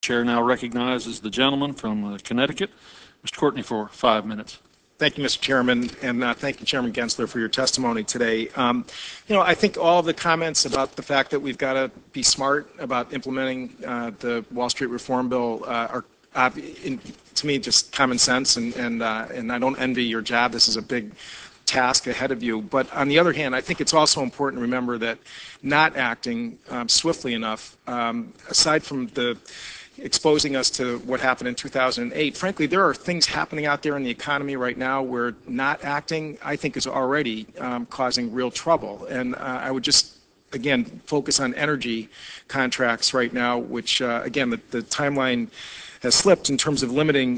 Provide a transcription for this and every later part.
Chair now recognizes the gentleman from Connecticut, Mr. Courtney, for 5 minutes. Thank you, Mr. Chairman, and thank you, Chairman Gensler, for your testimony today. I think all of the comments about the fact that we've got to be smart about implementing the Wall Street Reform Bill are, to me, just common sense, and I don't envy your job. This is a big task ahead of you. But on the other hand, I think it's also important to remember that not acting swiftly enough, aside from the exposing us to what happened in 2008. Frankly, there are things happening out there in the economy right now where not acting, I think, is already causing real trouble. And I would just, again, focus on energy contracts right now, which, again, the timeline has slipped in terms of limiting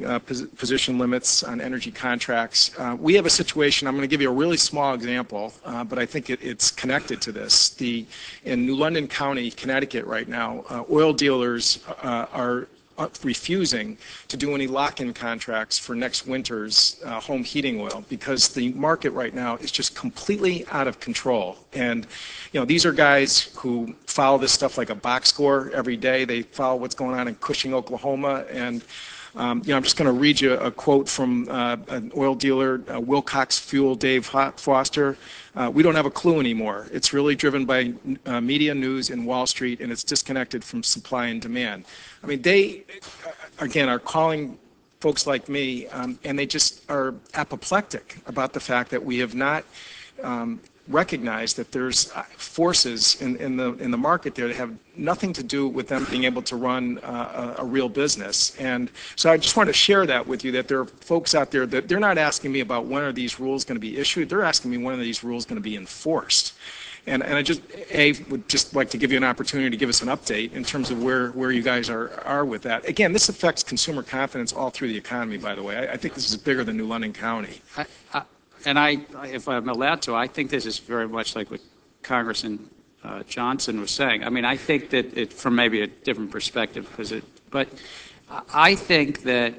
position limits on energy contracts. We have a situation, I'm going to give you a really small example, but I think it's connected to this. In New London County, Connecticut right now, oil dealers are refusing to do any lock-in contracts for next winter's home heating oil because the market right now is just completely out of control. And these are guys who follow this stuff like a box score every day. They follow what's going on in Cushing, Oklahoma, and I'm just going to read you a quote from an oil dealer, Wilcox Fuel, Dave Foster. We don't have a clue anymore. It's really driven by media news in Wall Street, and it's disconnected from supply and demand. I mean, they, again, are calling folks like me, and they just are apoplectic about the fact that we have not recognized that there's forces in the market there that have nothing to do with them being able to run a real business. And so I just want to share that with you, that there are folks out there that they're not asking me about when are these rules going to be issued. They're asking me when are these rules going to be enforced. And I just, would just like to give you an opportunity to give us an update in terms of where you guys are with that. Again, this affects consumer confidence all through the economy, by the way. I think this is bigger than New London County. And if I'm allowed to, I think this is very much like what Congressman Johnson was saying. I mean, I think that it, from maybe a different perspective, but I think that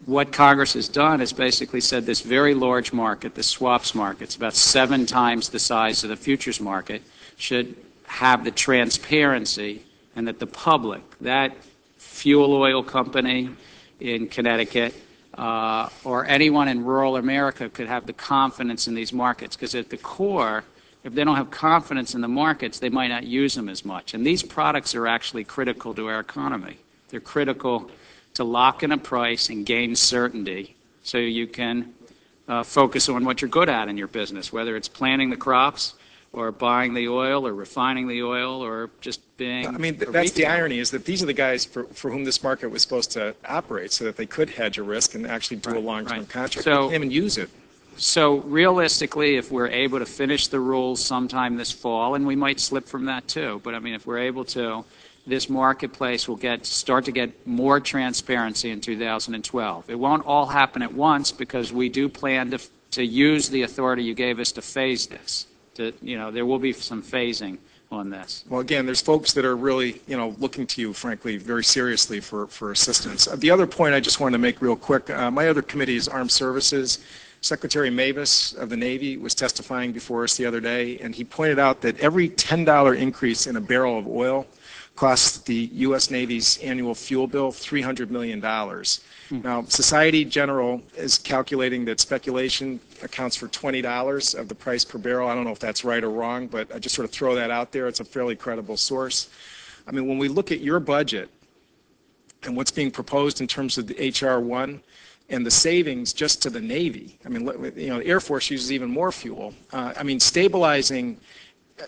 what Congress has done is basically said this very large market, the swaps market, it's about 7 times the size of the futures market, should have the transparency, and that the public, that fuel oil company in Connecticut, or anyone in rural America could have the confidence in these markets, because at the core, if they don't have confidence in the markets, they might not use them as much. And these products are actually critical to our economy. They're critical to lock in a price and gain certainty so you can focus on what you're good at in your business, whether it's planting the crops or buying the oil or refining the oil or just being... I mean, that's the irony, is that these are the guys for whom this market was supposed to operate so that they could hedge a risk and actually do a long-term contract. So, they can't even use it. So realistically, if we're able to finish the rules sometime this fall, and we might slip from that too, but I mean, if we're able to, this marketplace will start to get more transparency in 2012. It won't all happen at once because we do plan to use the authority you gave us to phase this. There will be some phasing on this. Well, again, there's folks that are really, looking to you, frankly, very seriously for assistance. The other point I just wanted to make real quick, my other committee is Armed Services. Secretary Mavis of the Navy was testifying before us the other day, and he pointed out that every $10 increase in a barrel of oil costs the U.S. Navy's annual fuel bill $300 million. Now, Society General is calculating that speculation accounts for $20 of the price per barrel. I don't know if that's right or wrong, but I just sort of throw that out there. It's a fairly credible source. I mean, when we look at your budget and what's being proposed in terms of the H.R. 1 and the savings just to the Navy, I mean, the Air Force uses even more fuel. I mean, stabilizing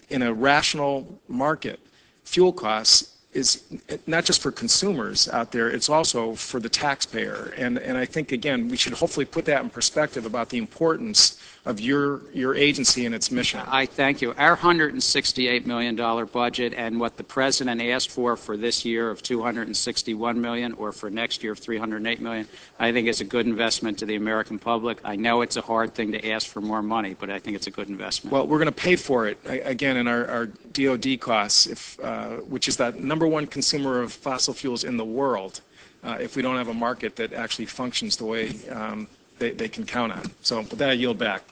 in a rational market fuel costs is not just for consumers out there, it's also for the taxpayer. And I think, again, we should hopefully put that in perspective about the importance of your agency and its mission. I thank you. Our $168 million budget and what the President asked for this year of $261 million, or for next year of $308 million, I think is a good investment to the American public. I know it's a hard thing to ask for more money, but I think it's a good investment. Well, we're going to pay for it, again, in our DOD costs, which is that #1 consumer of fossil fuels in the world, if we don't have a market that actually functions the way they can count on. So with that, I yield back.